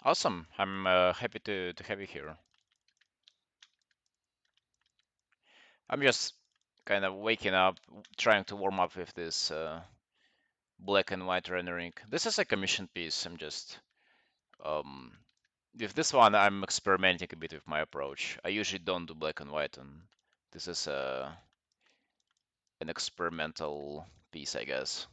Awesome. I'm happy to have you here. I'm just kind of waking up, trying to warm up with this black and white rendering. This is a commission piece. I'm just um, with this one, I'm experimenting a bit with my approach. I usually don't do black and white, and this is an experimental piece, I guess.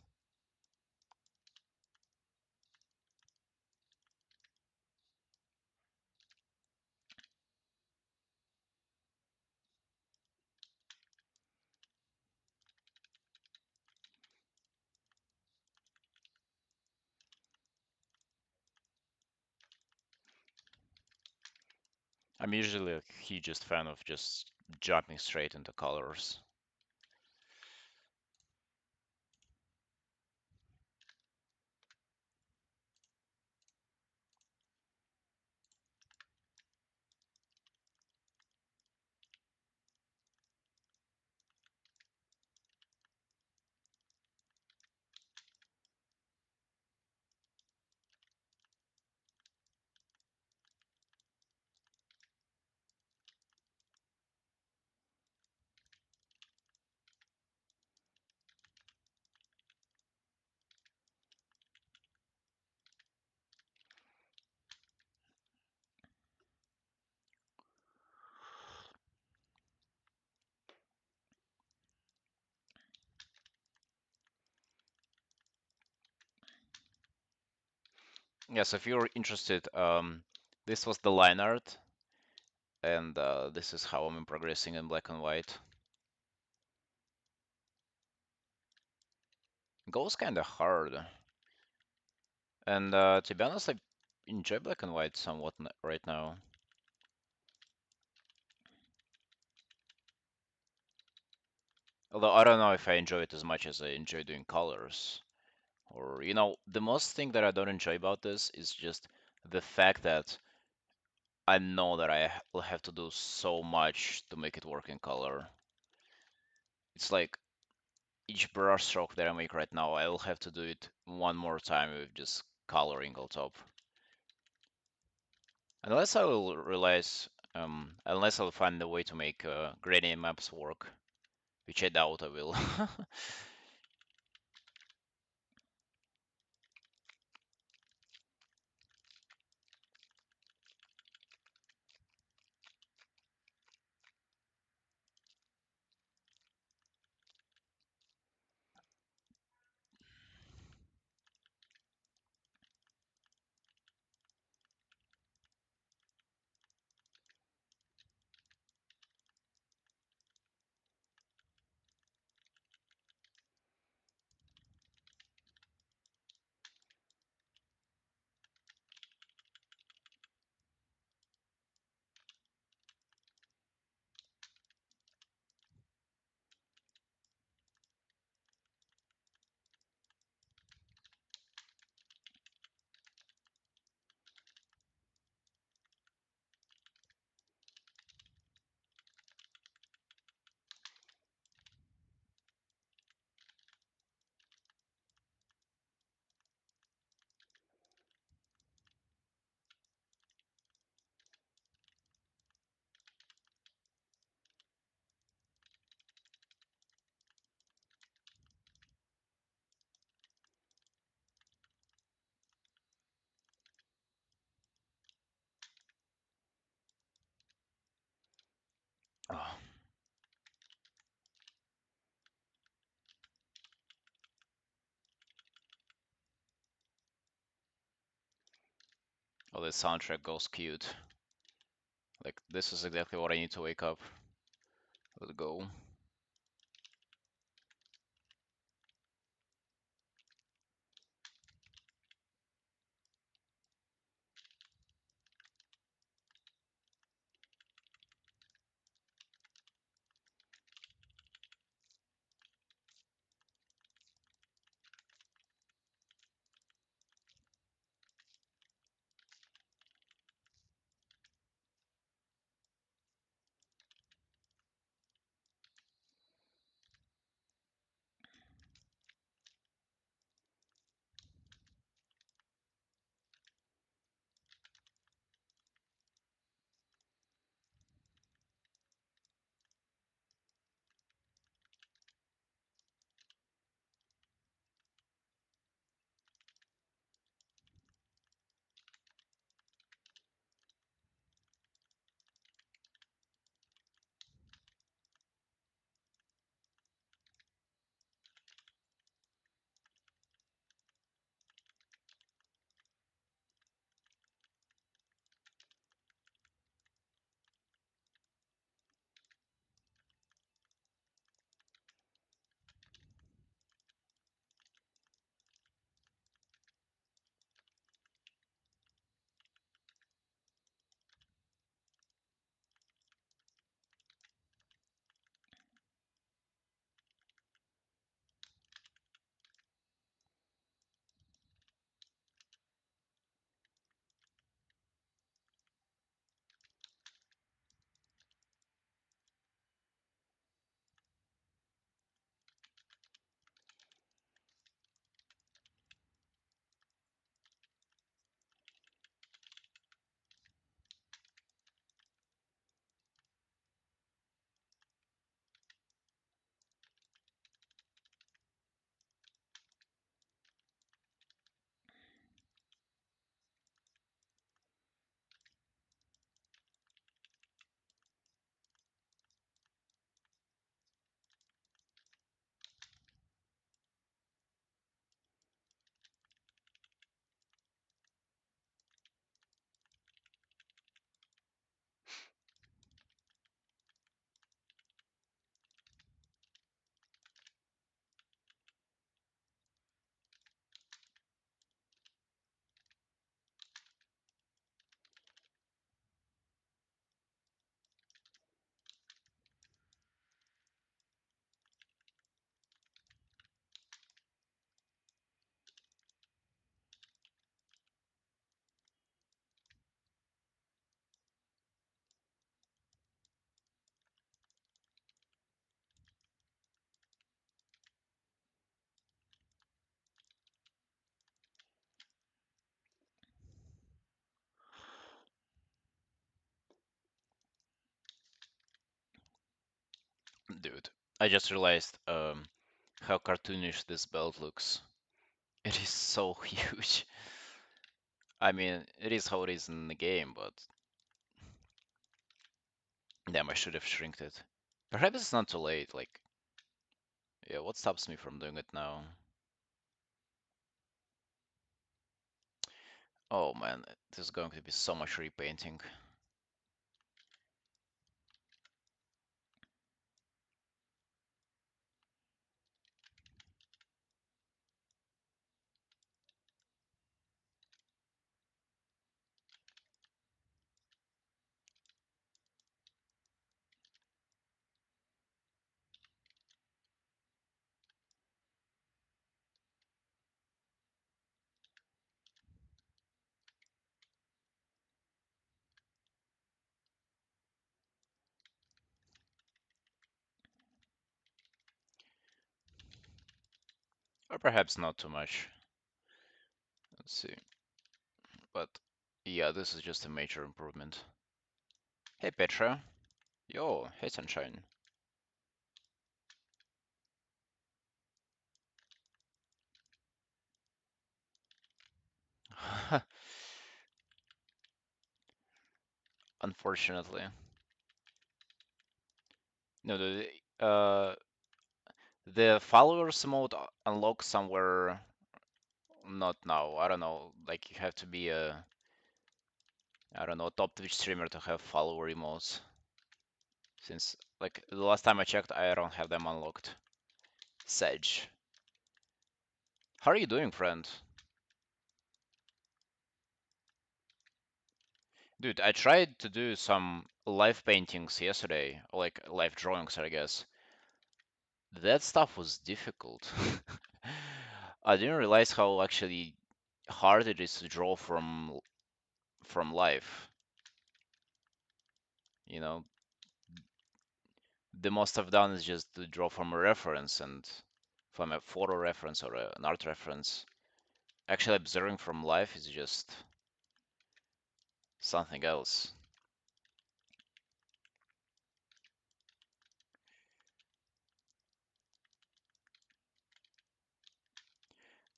I'm usually a hugest fan of just jumping straight into colors. Yes, if you're interested, this was the line art, and this is how I'm progressing in black and white. Goes kind of hard, and to be honest, I enjoy black and white somewhat right now. Although I don't know if I enjoy it as much as I enjoy doing colors. Or, the most thing that I don't enjoy about this is just the fact that I know that will have to do so much to make it work in color. It's like each brush stroke that I make right now, I will have to do it one more time with just coloring on top. Unless I will realize, unless I'll find a way to make gradient maps work, which I doubt I will. Oh, oh, the soundtrack goes cute. Like, this is exactly what I need to wake up. Let's go. Dude, I just realized how cartoonish this belt looks. It is so huge. I mean, it is how it is in the game, but damn, I should have shrinked it. Perhaps it's not too late. Like, yeah, what stops me from doing it now? Oh man, this is going to be so much repainting. Or perhaps not too much. Let's see. But yeah, this is just a major improvement. Hey Petra. Yo, hey Sunshine. Unfortunately. No, the followers mode unlocks somewhere not now. I don't know. Like you have to be a I don't know top Twitch streamer to have follower emotes. Since like the last time I checked, I don't have them unlocked. Sedge. How are you doing, friend? Dude, I tried to do some live paintings yesterday, like live drawings, I guess. That stuff was difficult. I didn't realize how actually hard it is to draw from life. You know, the most I've done is just to draw from a reference and from a photo reference or an art reference. Actually, observing from life is just something else.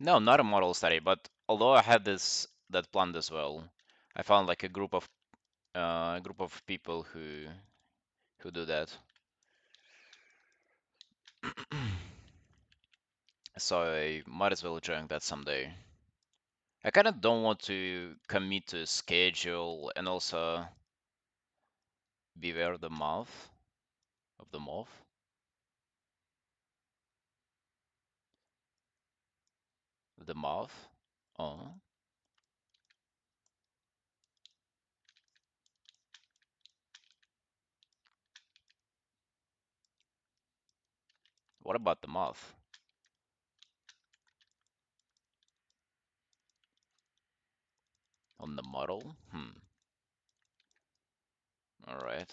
No, not a model study, but although I had this that planned as well, I found like a group of people who do that. So I might as well join that someday. I kind of don't want to commit to a schedule and also beware the mouth of the moth. The mouth. Oh, what about the mouth? On the model? Hmm. All right.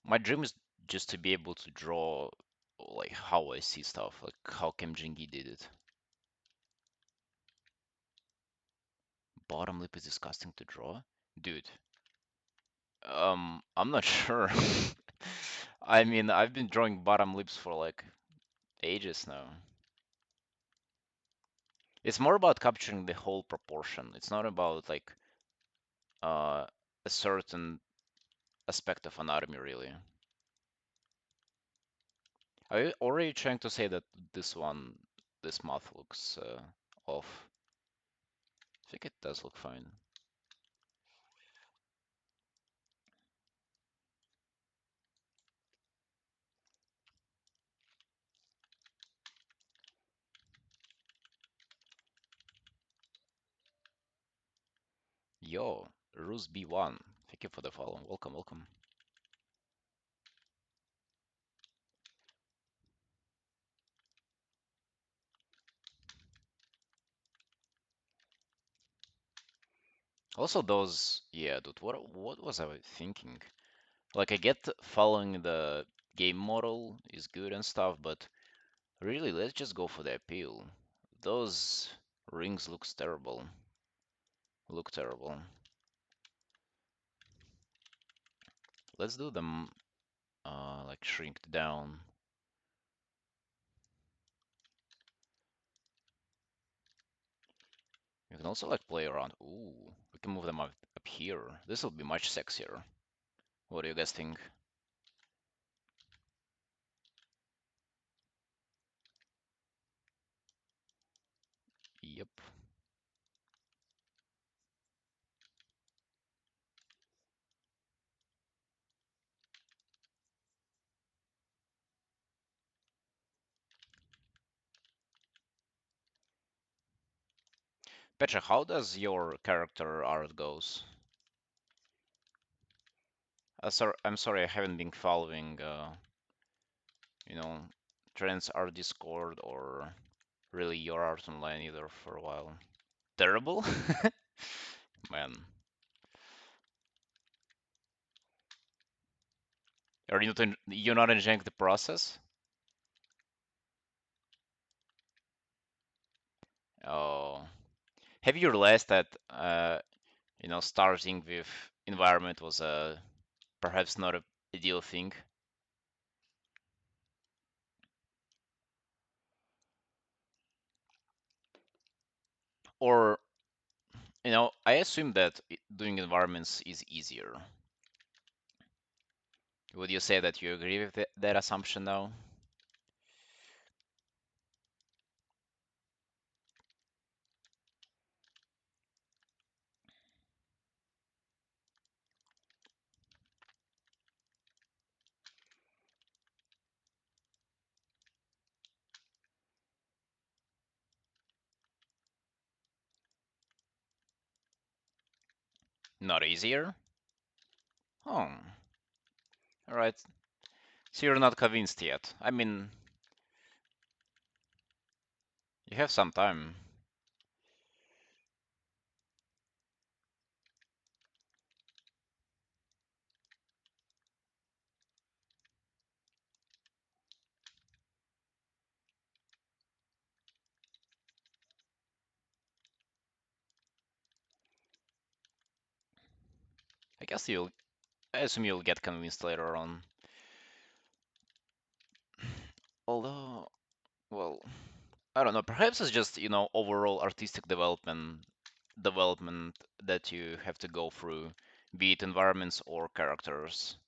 My dream is just to be able to draw like how I see stuff, like how Kim Jin-gi did it. Bottom lip is disgusting to draw, dude. I'm not sure. I mean, I've been drawing bottom lips for like ages now. It's more about capturing the whole proportion. It's not about like uh, a certain aspect of anatomy, really. Are you already trying to say that this mouth looks off? I think it does look fine. Yo, Ruse B1, thank you for the follow. Welcome, welcome. Also, those, yeah, dude, what was I thinking? Like, I get following the game model is good and stuff, but really, let's just go for the appeal. Those rings looks terrible. Look terrible. let's do them like shrink down. You can also like play around. Ooh, we can move them up here. This will be much sexier. What do you guys think? Yep. Petra, how does your character art goes? I'm sorry, I haven't been following, you know, trends art Discord or really your art online either for a while. Terrible? Man, are you not you're not enjoying the process? Oh, have you realized that starting with environment was perhaps not a ideal thing? Or I assume that doing environments is easier. Would you say that you agree with that assumption now? Not easier? Oh, all right. So you're not convinced yet. I mean, you have some time. I guess I assume you'll get convinced later on. Although, well, I don't know. Perhaps it's just, overall artistic development that you have to go through, be it environments or characters.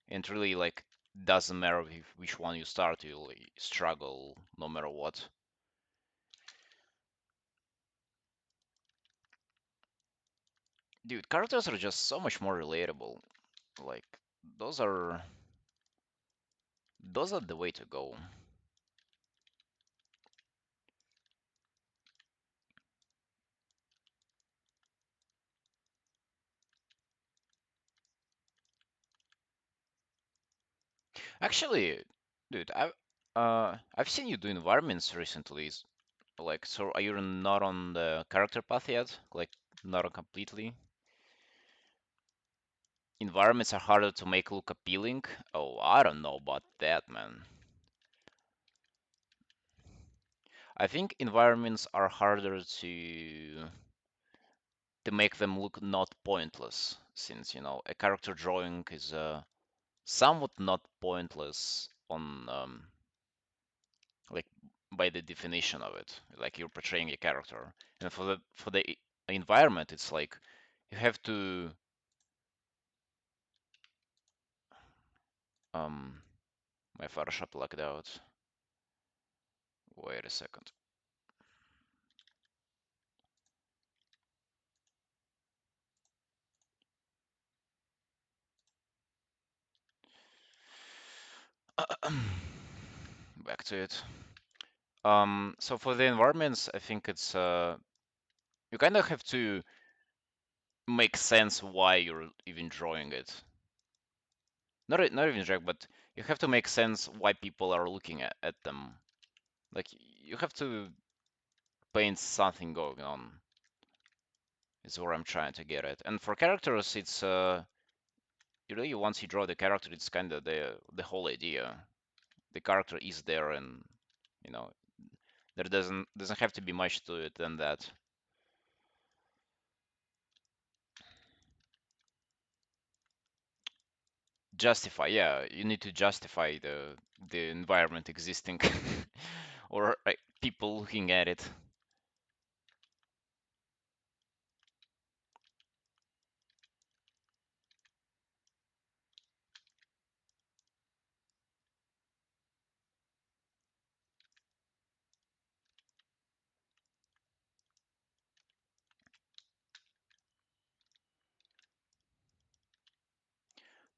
And really, like, doesn't matter which one you start, you'll struggle no matter what. Dude, characters are just so much more relatable. Like, those are those are the way to go. Actually, dude, I've seen you do environments recently. Like, so are you not on the character path yet? Like, not on completely? Environments are harder to make look appealing? Oh, I don't know about that, man. I think environments are harder to make them look not pointless, since, a character drawing is somewhat not pointless on like by the definition of it. Like you're portraying a character. And for the environment, it's like you have to um my Photoshop locked out. Wait a second. Back to it. So for the environments, I think it's you kind of have to make sense why you're even drawing it. Not even drag, but you have to make sense why people are looking at them. Like you have to paint something going on. Is where I'm trying to get at. And for characters, it's really once you draw the character, it's kind of the whole idea. The character is there, and you know there doesn't have to be much to it than that. Justify, yeah, you need to justify the environment existing or people looking at it.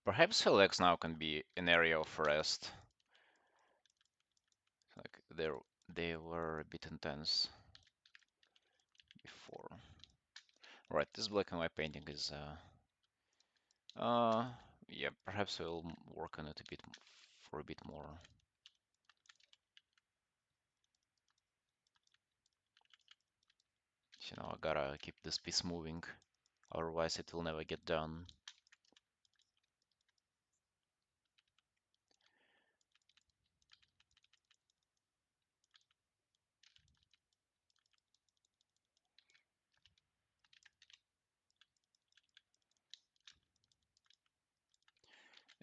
Perhaps Felix now can be an area of rest. Like they were a bit intense before. Right, this black and white painting is uh yeah, perhaps we'll work on it a bit for a bit more. I gotta keep this piece moving, otherwise it will never get done.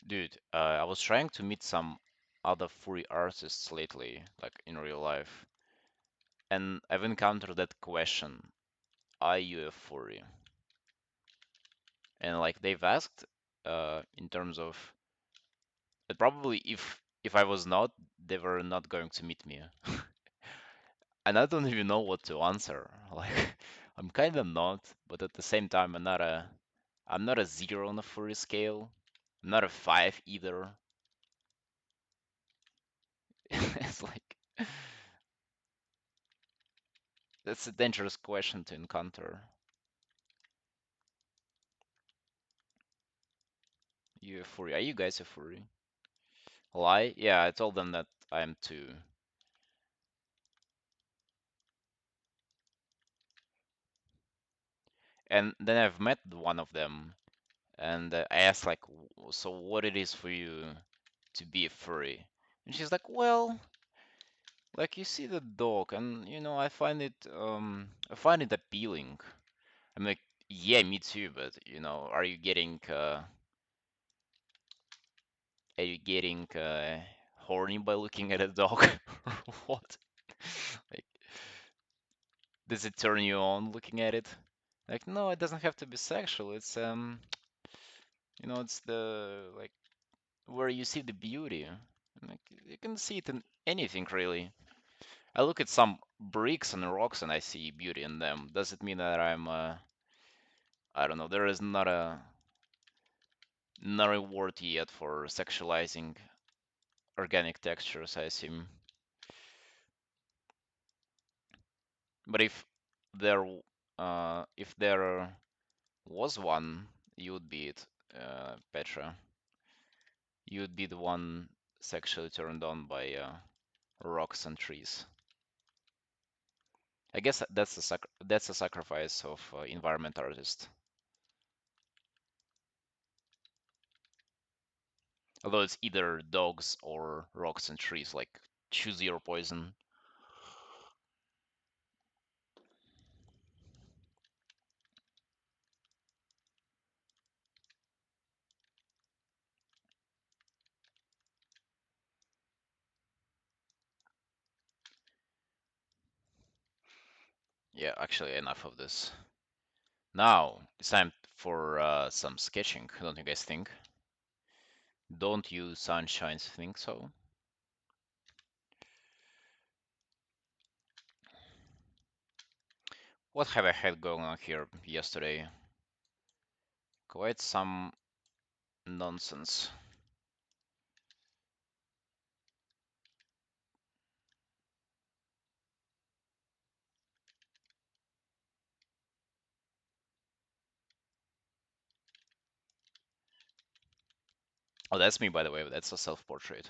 Dude, I was trying to meet some other furry artists lately, like in real life, and I've encountered that question, are you a furry? And like they've asked in terms of probably if I was not, they were not going to meet me. And I don't even know what to answer. Like I'm kind of not, but at the same time I'm not a 0 on a furry scale. I'm not a 5 either. It's like that's a dangerous question to encounter. You a furry? Are you guys a furry? Lie? Yeah, I told them that I am too. And then I've met one of them, and I asked like, so what it is for you to be a furry? And she's like, well, like you see the dog, and I find it appealing. I'm like, yeah, me too, but are you getting horny by looking at a dog? Or what? Like, does it turn you on looking at it? Like, no, it doesn't have to be sexual. It's the like where you see the beauty. Like, you can see it in anything really. I look at some bricks and rocks and I see beauty in them. Does it mean that I don't know, there is not a word yet for sexualizing organic textures, I assume. But if there was one, you would be it, Petra. You would be the one sexually turned on by rocks and trees. I guess that's a sacrifice of environment artist. Although it's either dogs or rocks and trees, like choose your poison. Yeah, actually, enough of this. Now it's time for some sketching. Don't you guys think? Don't you sunshines think so? What have I had going on here yesterday? Quite some nonsense. Oh, that's me, by the way. That's a self-portrait.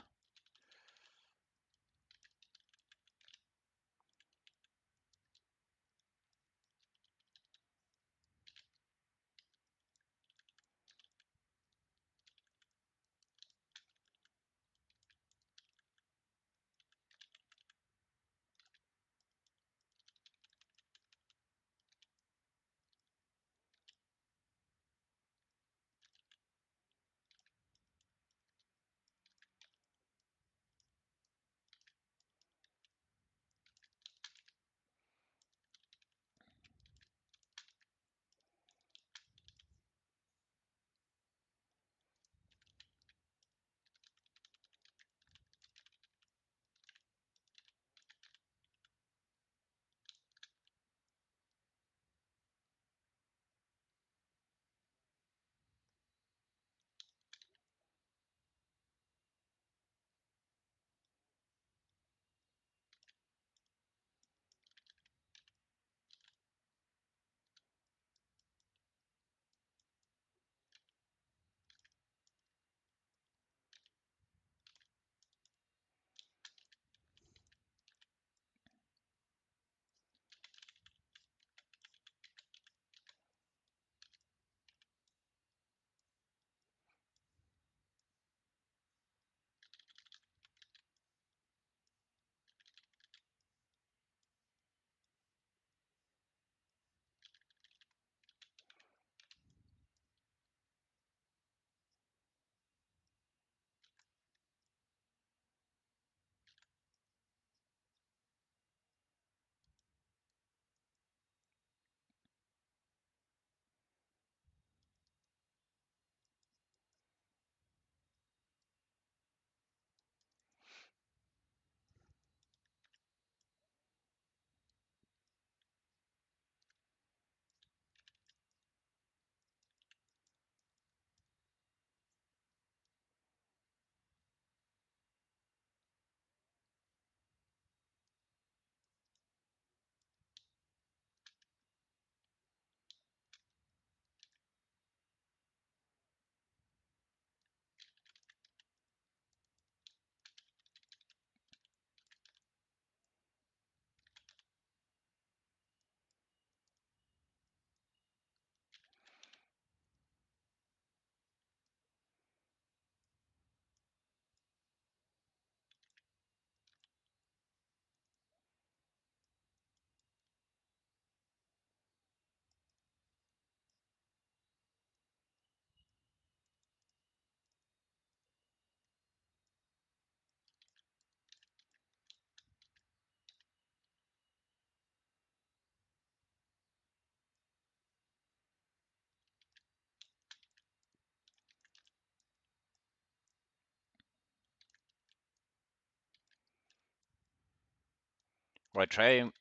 Right, try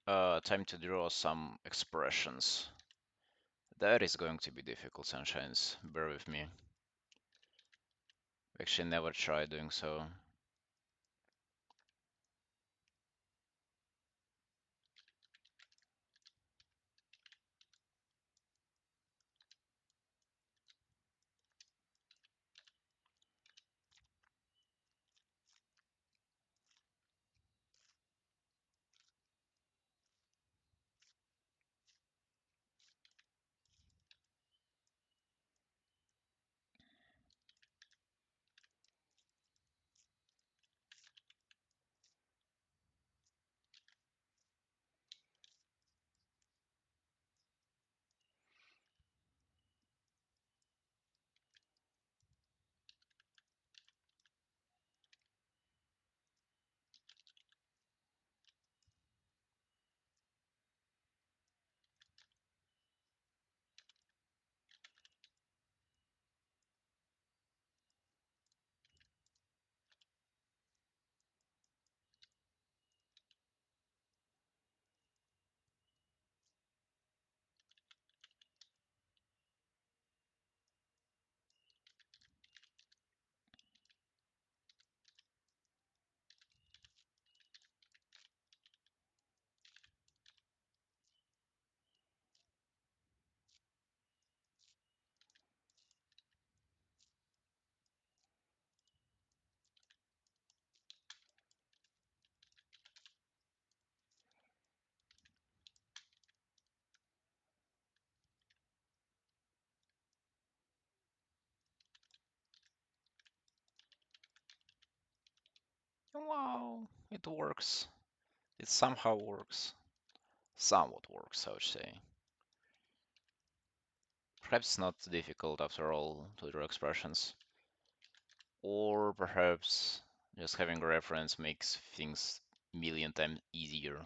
time to draw some expressions. That is going to be difficult, Sunshines. Bear with me. Actually, never tried doing so. Wow, it works. It somehow works. Somewhat works, I would say. Perhaps it's not difficult after all to draw expressions. Or perhaps just having a reference makes things a million times easier.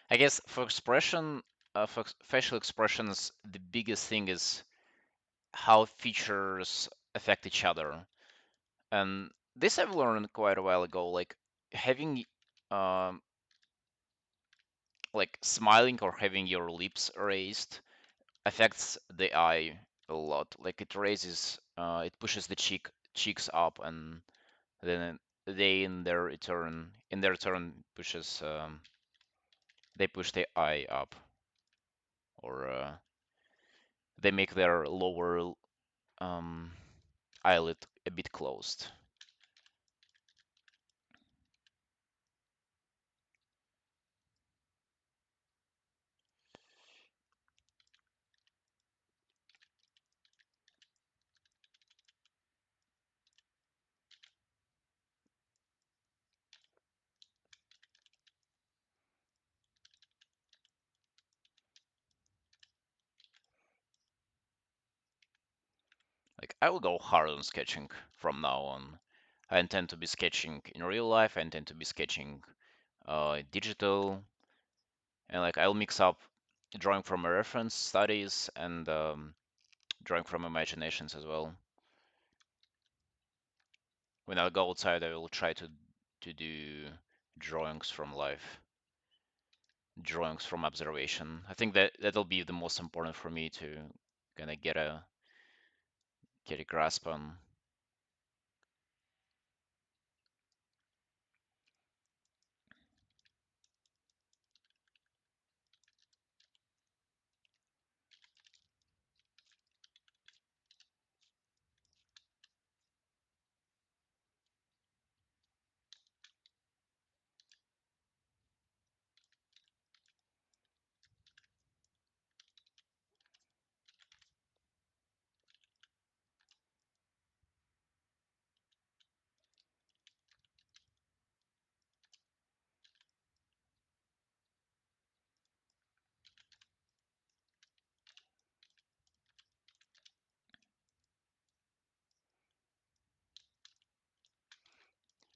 I guess for facial expressions, the biggest thing is how features affect each other. And this I've learned quite a while ago. Like having, um, like smiling or having your lips raised affects the eye a lot. Like it raises, it pushes the cheeks up, and then they in their turn pushes, they push the eye up, or they make their lower um, eyelid a bit closed. Like I will go hard on sketching from now on. I intend to be sketching in real life. I intend to be sketching digital, and like I'll mix up drawing from a reference studies and drawing from imaginations as well. When I go outside, I will try to do drawings from life, drawings from observation. I think that that'll be the most important for me to kind of get a grasp on.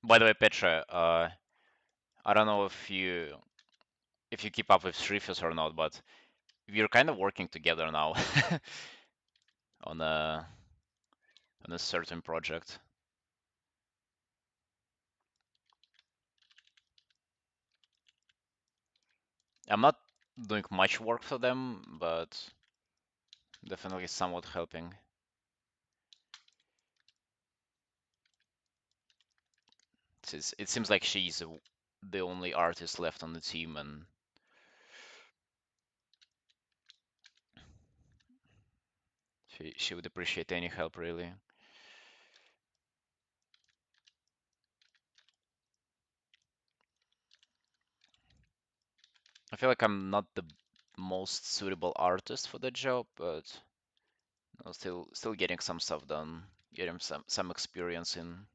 By the way, Petra, I don't know if you keep up with Shrifus or not, but we're kind of working together now on on a certain project. I'm not doing much work for them, but definitely somewhat helping. It seems like she's the only artist left on the team, and she would appreciate any help, really. I feel like I'm not the most suitable artist for the job, but I'm still getting some stuff done, getting some experience in.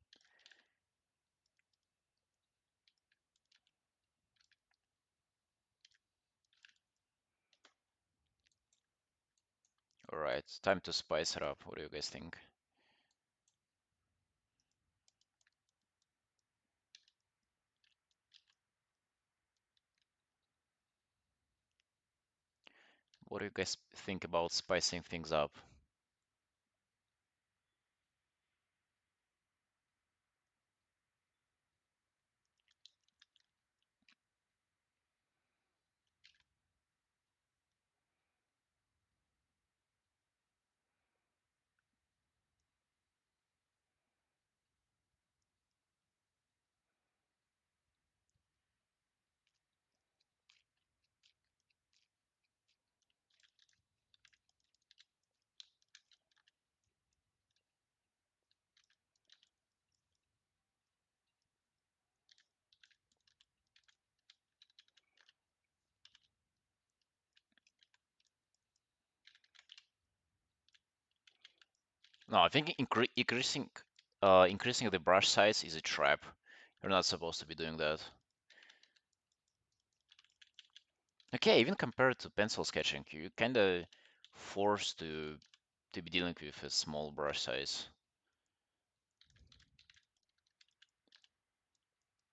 All right, time to spice it up. What do you guys think? What do you guys think about spicing things up? No, I think increasing the brush size is a trap. You're not supposed to be doing that. Okay, even compared to pencil sketching, you kind of forced to be dealing with a small brush size.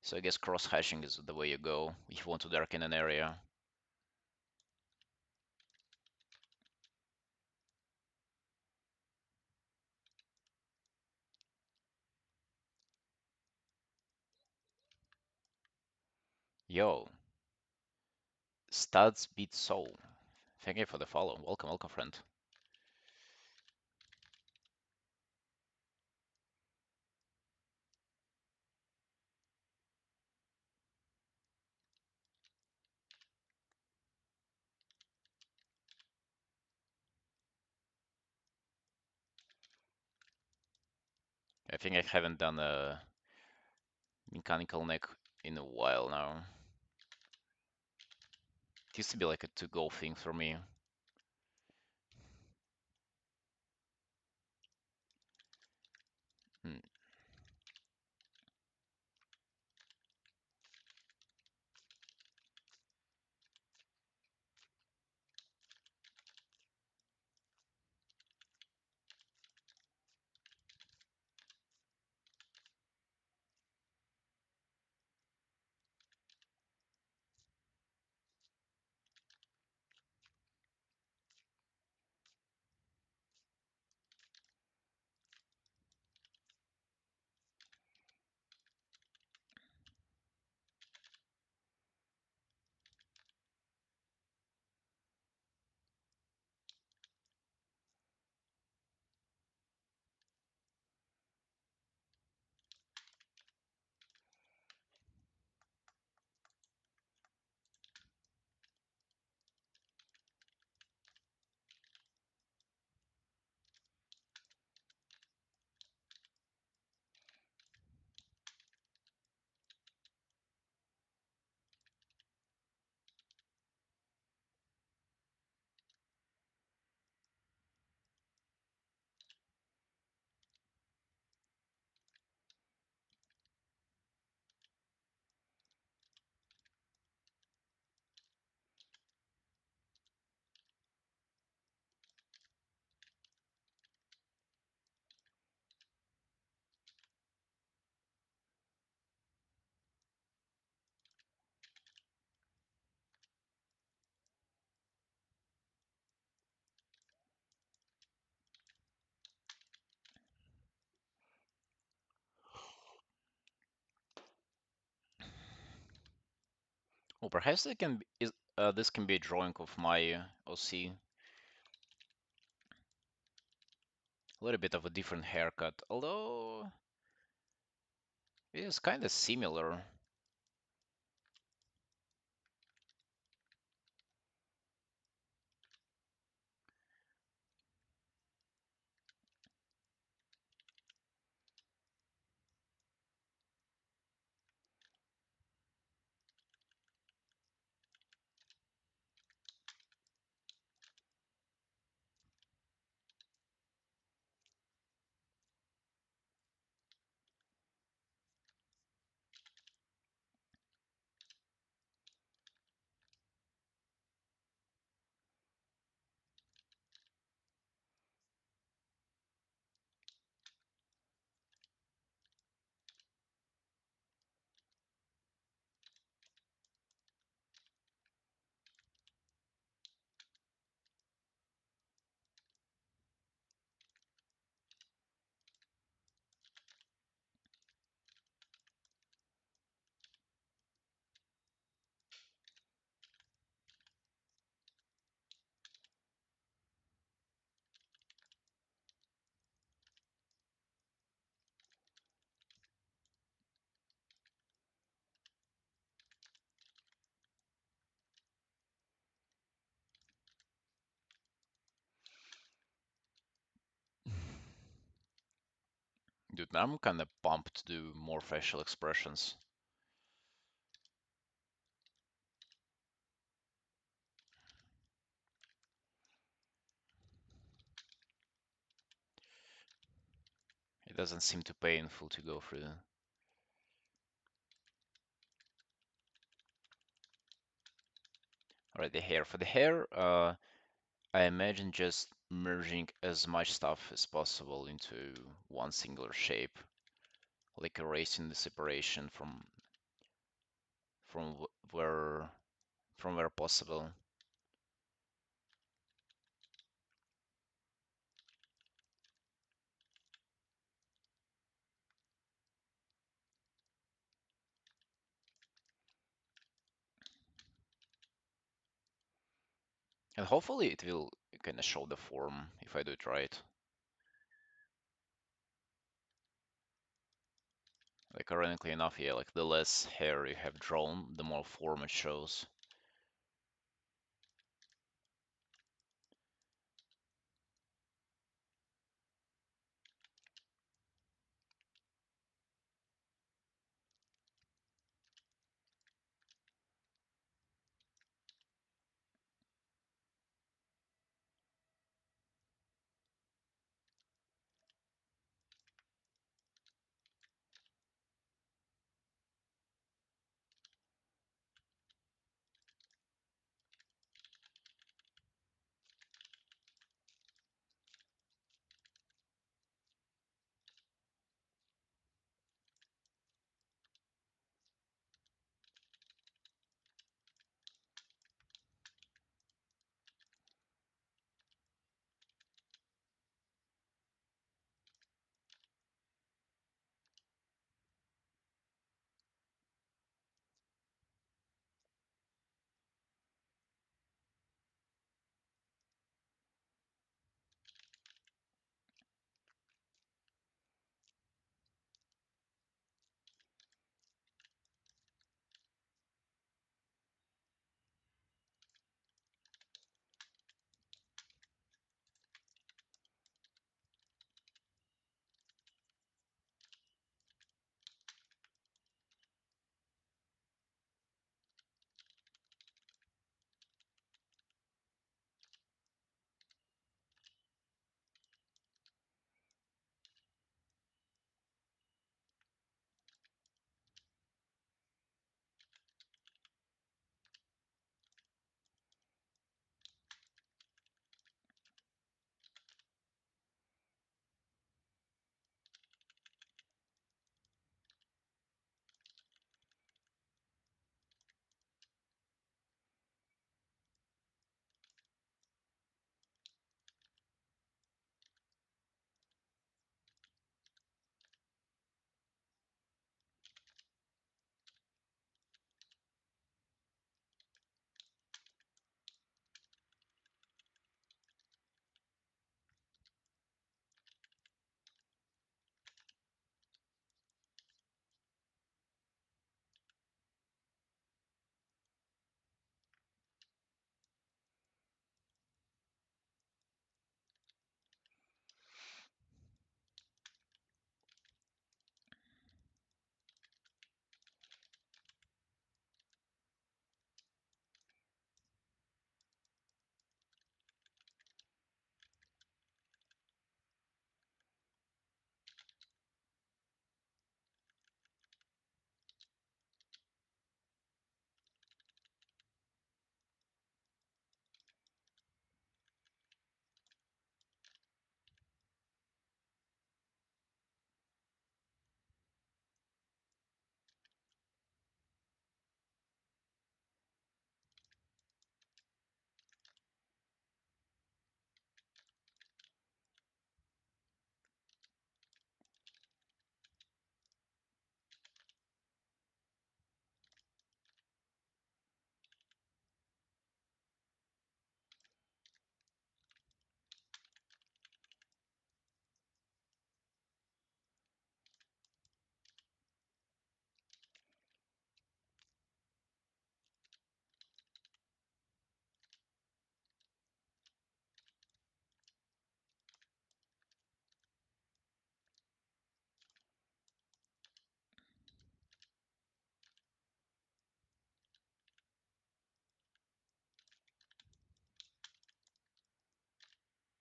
So I guess cross hatching is the way you go if you want to darken an area. Yo, Studs beat Soul. Thank you for the follow. Welcome, welcome, friend. I think I haven't done a mechanical neck in a while now. It used to be like a to-go thing for me. Hmm. Well, perhaps it can be, this can be a drawing of my OC. A little bit of a different haircut, although it is kind of similar. Dude, I'm kind of pumped to do more facial expressions. It doesn't seem too painful to go through. Alright, the hair. For the hair, I imagine just merging as much stuff as possible into one singular shape, like erasing the separation from where possible. And hopefully it will kind of show the form if I do it right. Like ironically enough, yeah, like the less hair you have drawn, the more form it shows.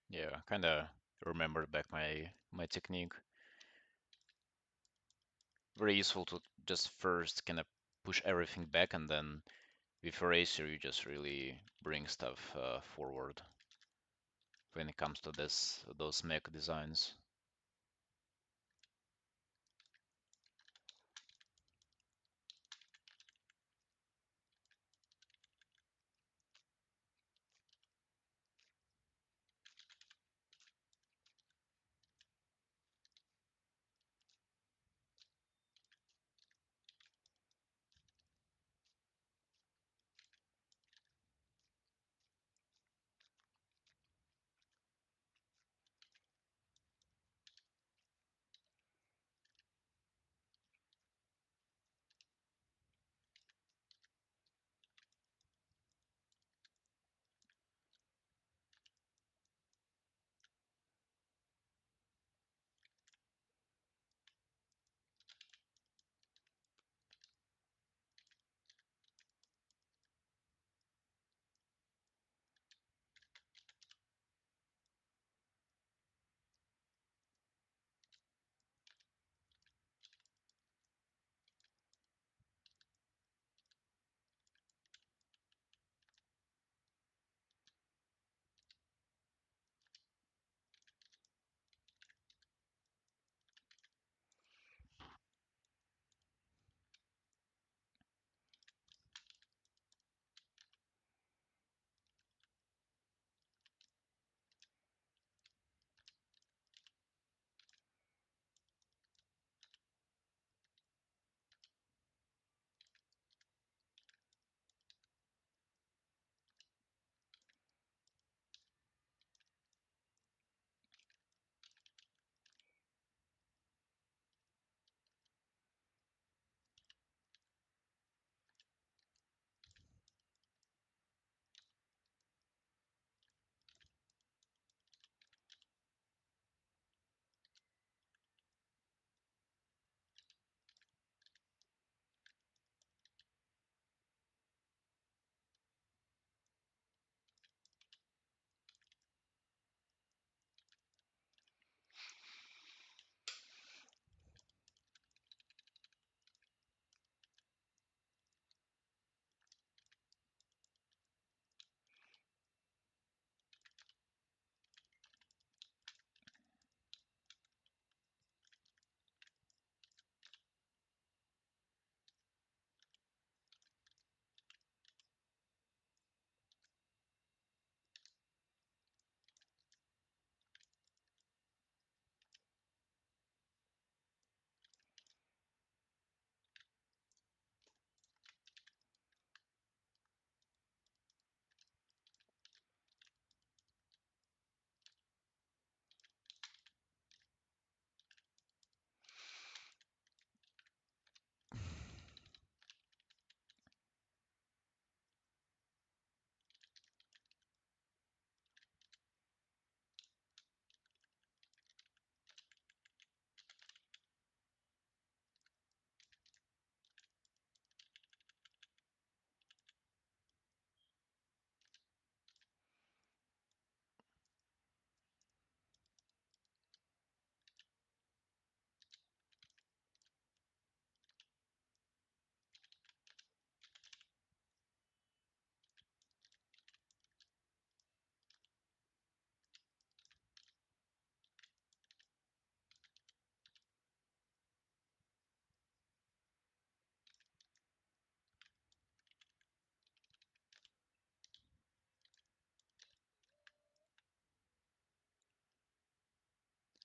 Yeah, kind of remembered back my technique. Very useful to just first kind of push everything back, and then with Eraser you just really bring stuff forward when it comes to this those mech designs.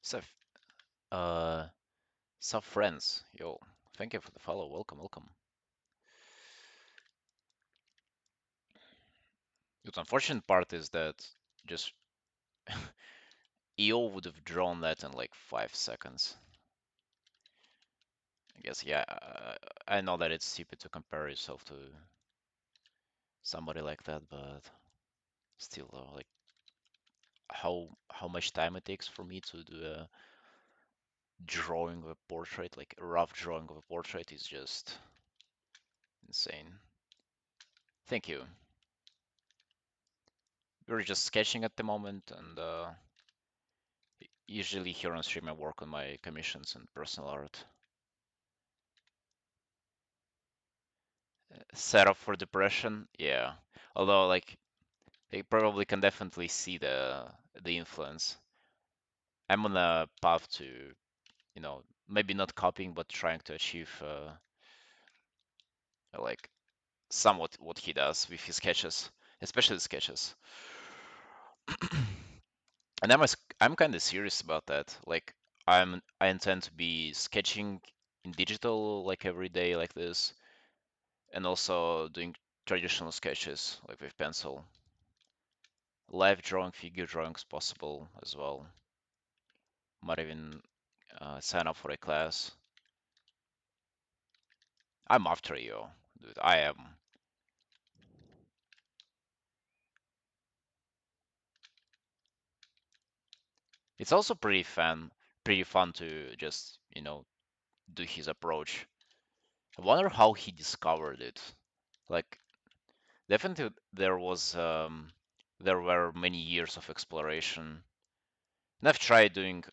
So, uh, sup friends, yo, thank you for the follow. Welcome, welcome. The unfortunate part is that just EO would have drawn that in like 5 seconds. I guess, yeah, I know that it's stupid to compare yourself to somebody like that, but still, like how much time it takes for me to do a drawing of a portrait, like a rough drawing of a portrait, is just insane. Thank you. We're just sketching at the moment, and Usually here on stream I work on my commissions and personal art. Set up for depression, yeah. Although like they probably can definitely see the influence. I'm on a path to, maybe not copying, but trying to achieve like somewhat what he does with his sketches, especially the sketches. And I'm kind of serious about that. Like I intend to be sketching in digital like every day like this, and also doing traditional sketches like with pencil. Live drawing, figure drawings possible as well. Might even sign up for a class. I'm after you, dude. I am. It's also pretty fun to just, do his approach. I wonder how he discovered it. Like, definitely there were many years of exploration. And I've tried doing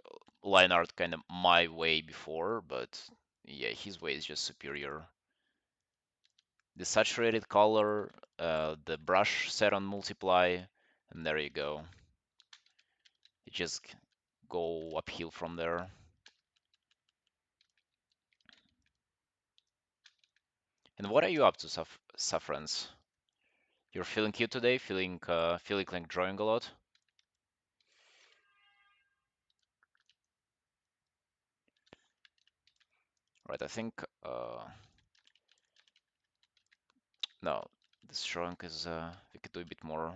line art kind of my way before, but yeah, his way is just superior. The saturated color, the brush set on multiply, and there you go. You just go uphill from there. And what are you up to, Safrans? You're feeling cute today? Feeling like drawing a lot? Right, I think no, this drawing is we could do a bit more.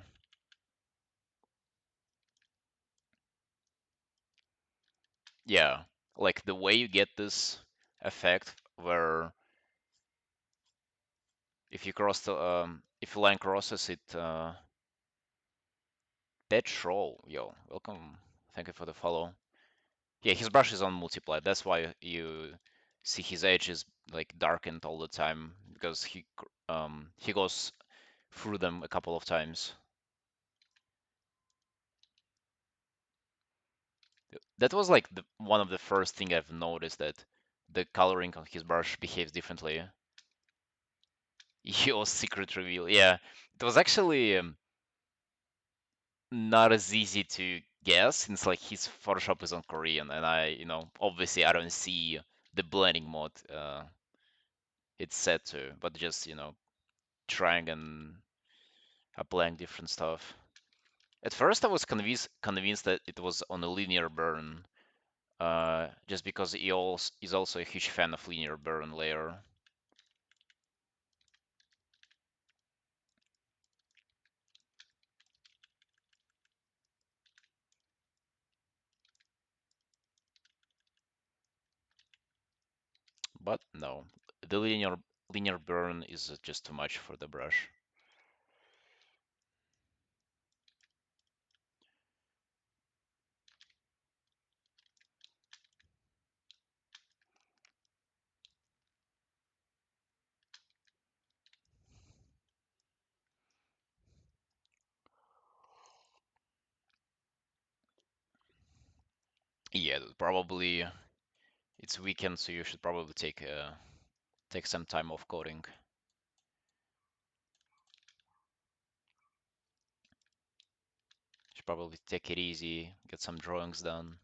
Yeah, like the way you get this effect where if you line crosses it petrol, yo, welcome. Thank you for the follow. Yeah, his brush is on multiply. That's why you see his edges like darkened all the time because he goes through them a couple of times. That was like one of the first thing I've noticed that the coloring on his brush behaves differently. Your secret reveal, yeah, it was actually not as easy to guess since like his Photoshop is on Korean, and obviously I don't see the blending mode it's set to, but just trying and applying different stuff. At first, I was convinced that it was on a linear burn, just because is also a huge fan of linear burn layer. But no, the linear burn is just too much for the brush. Yeah, probably it's weekend, so you should probably take some time off coding. Should probably take it easy, get some drawings done.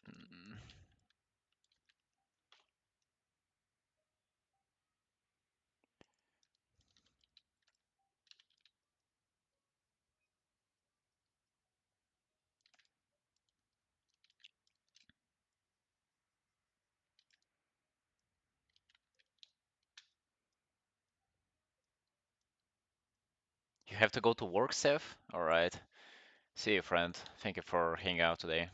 Mm, You have to go to work, Seth? All right. See you, friend. Thank you for hanging out today.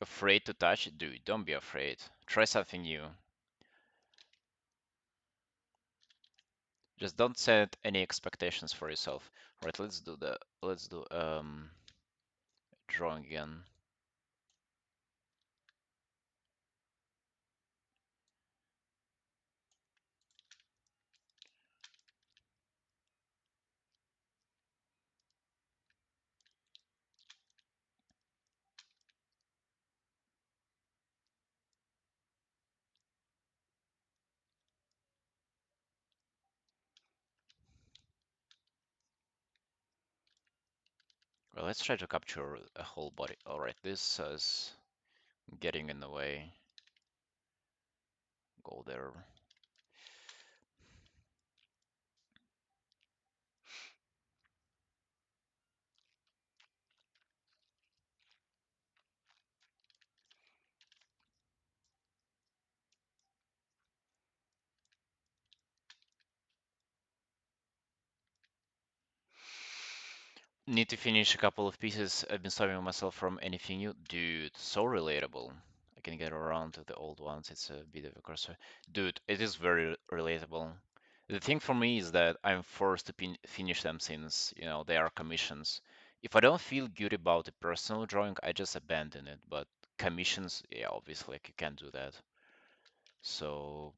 Afraid to touch it? Dude, don't be afraid. Try something new. Just don't set any expectations for yourself. Right, let's do drawing again. let's try to capture a whole body. All right, this is getting in the way. Go there. Need to finish a couple of pieces. I've been stopping myself from anything new. Dude, so relatable. I can get around to the old ones. It's a bit of a cursor. Dude, it is very relatable. The thing for me is that I'm forced to finish them since, they are commissions. If I don't feel good about the personal drawing, I just abandon it. But commissions, yeah, obviously, like you can't do that. So,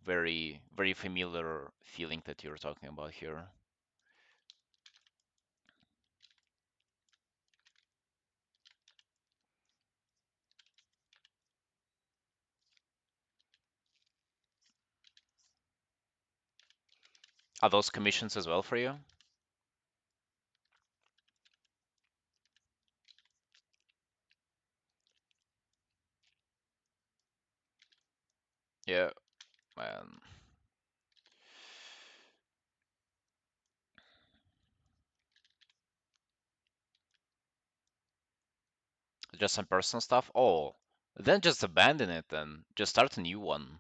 very, very familiar feeling that you're talking about here. Are those commissions as well for you? Yeah, man. Just some personal stuff? Oh, then just abandon it and just start a new one.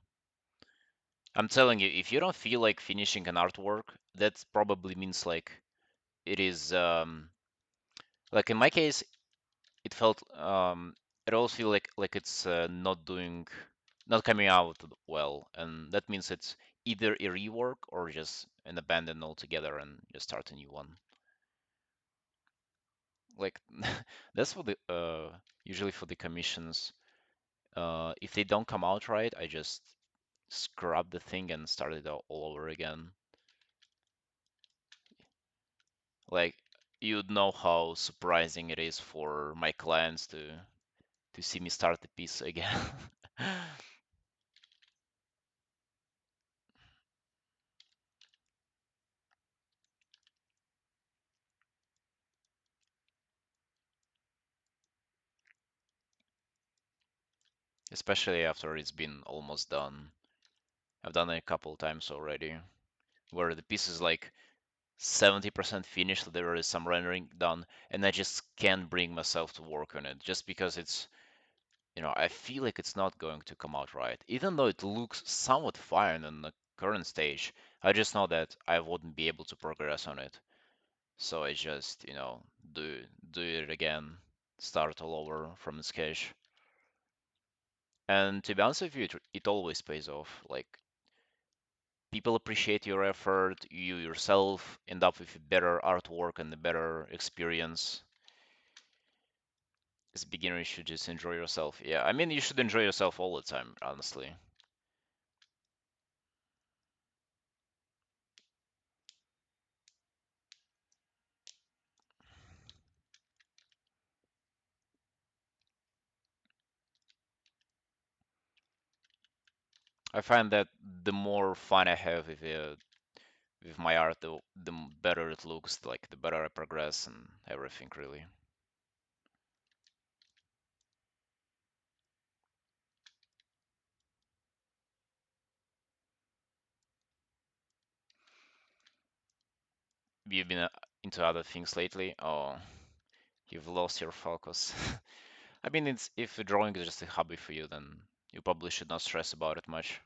I'm telling you, if you don't feel like finishing an artwork, that probably means like it is like in my case, it felt it always feel like it's not coming out well, and that means it's either a rework or just an abandon altogether and just start a new one. Like that's for the usually for the commissions. If they don't come out right, I just scrub the thing and start it all over again. Like you'd know how surprising it is for my clients to see me start the piece again. Especially after it's been almost done. I've done it a couple times already, where the piece is like 70% finished, there is some rendering done, and I just can't bring myself to work on it just because I feel like it's not going to come out right. Even though it looks somewhat fine in the current stage, I just know that I wouldn't be able to progress on it. So I just, do it again, start all over from scratch. And to be honest with you, it always pays off. Like people appreciate your effort, you yourself end up with a better artwork and a better experience. As a beginner, you should just enjoy yourself. Yeah, I mean, you should enjoy yourself all the time, honestly. I find that the more fun I have with my art, the better it looks, like the better I progress and everything, really. You've been into other things lately? Oh, you've lost your focus. I mean, if drawing is just a hobby for you, then you probably should not stress about it much.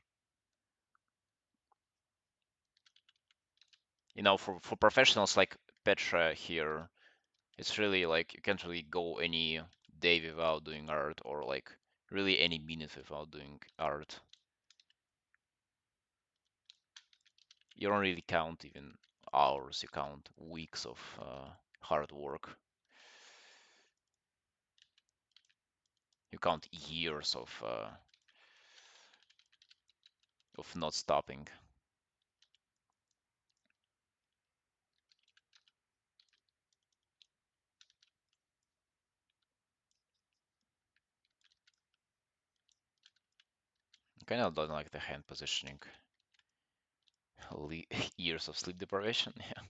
For professionals like Petra here, it's really like you can't really go any day without doing art or like really any minute without doing art. You don't really count even hours, you count weeks of hard work. You count years of not stopping. I kind of don't like the hand positioning. Le Years of sleep deprivation. Yeah.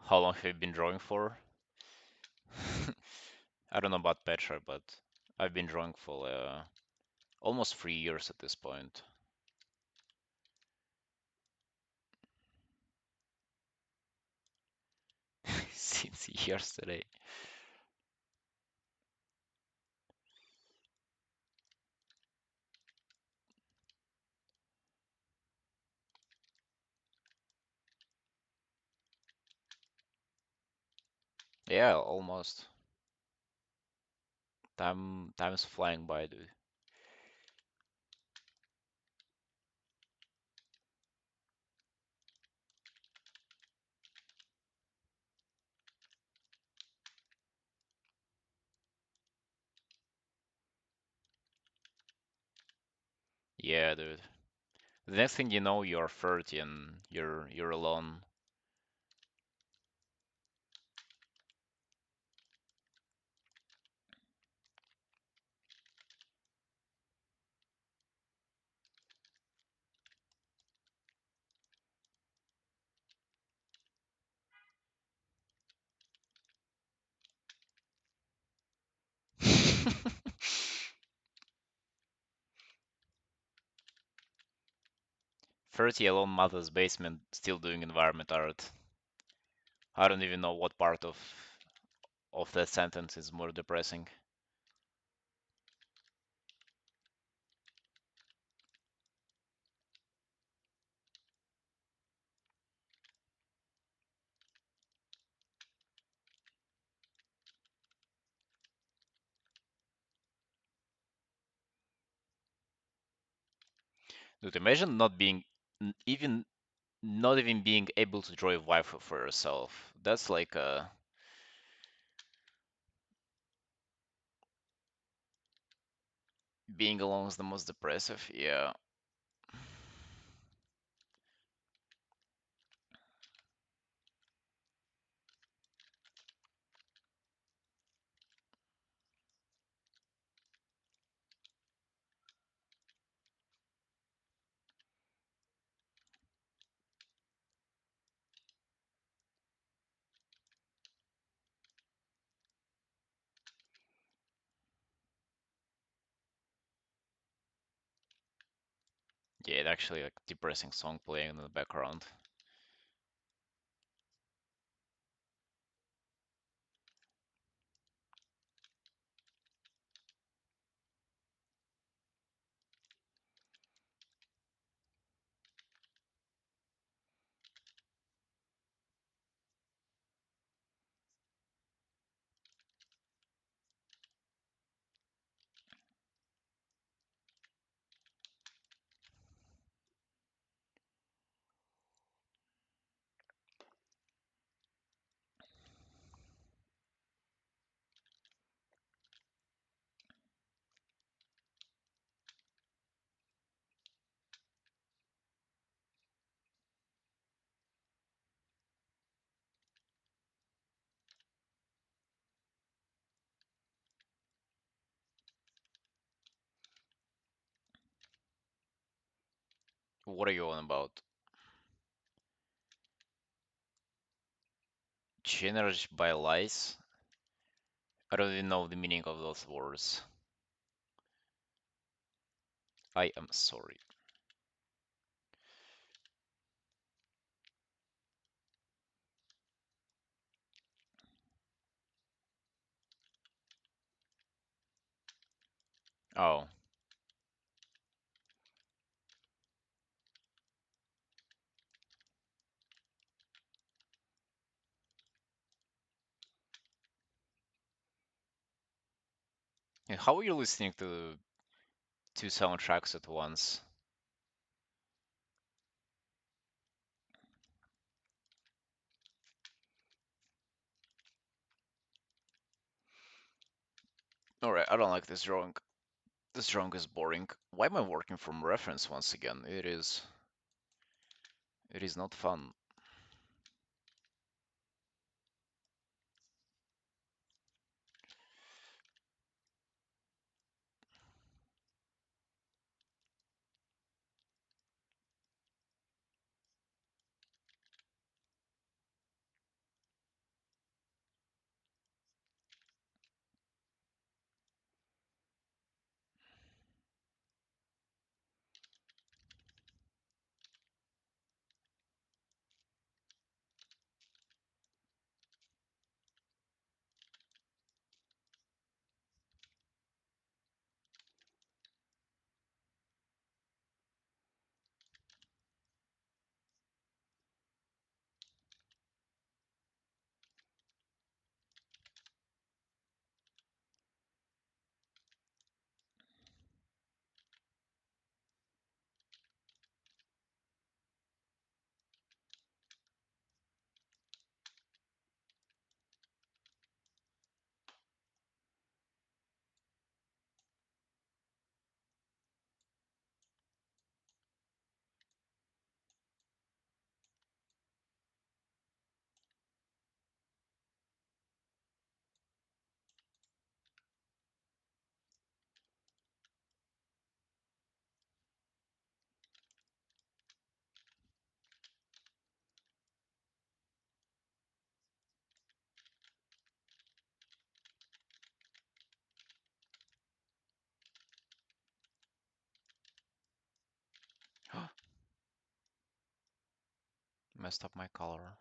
How long have you been drawing for? I don't know about Petra, but I've been drawing for almost 3 years at this point. Since yesterday. Yeah, almost. Time's flying by, dude. Yeah, dude. The next thing you know, you're 30 and you're alone. Thirty alone mother's basement, still doing environment art. I don't even know what part of that sentence is more depressing. Dude, imagine even not even being able to draw a wife for yourself. That's like being alone is the most depressive. Yeah. Yeah, it actually like depressing song playing in the background. What are you on about? Generous by lies? I don't even know the meaning of those words. I am sorry. Oh, and how are you listening to two soundtracks at once? Alright, I don't like this drawing. This drawing is boring. Why am I working from reference once again? It is not fun. messed up my color.